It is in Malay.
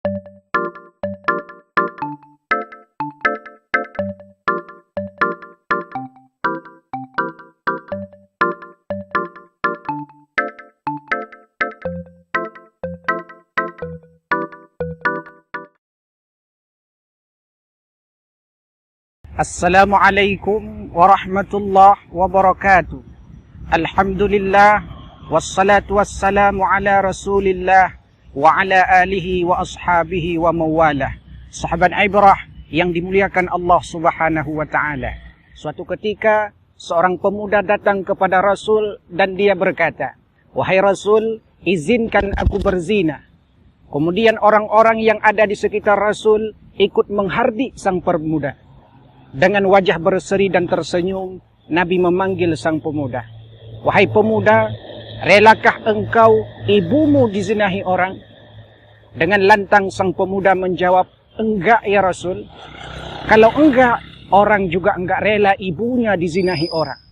Assalamualaikum warahmatullahi wabarakatuh. Alhamdulillah wassalatu wassalamu ala Rasulillah wa ala alihi wa ashabihi wa mawalah. Sahabat ibrah yang dimuliakan Allah Subhanahu wa taala. Suatu ketika seorang pemuda datang kepada Rasul dan dia berkata, "Wahai Rasul, izinkan aku berzina." Kemudian orang-orang yang ada di sekitar Rasul ikut menghardik sang pemuda. Dengan wajah berseri dan tersenyum, Nabi memanggil sang pemuda. "Wahai pemuda, relakah engkau ibumu dizinahi orang?" Dengan lantang sang pemuda menjawab, "Enggak ya Rasul. Kalau enggak, orang juga enggak rela ibunya dizinahi orang."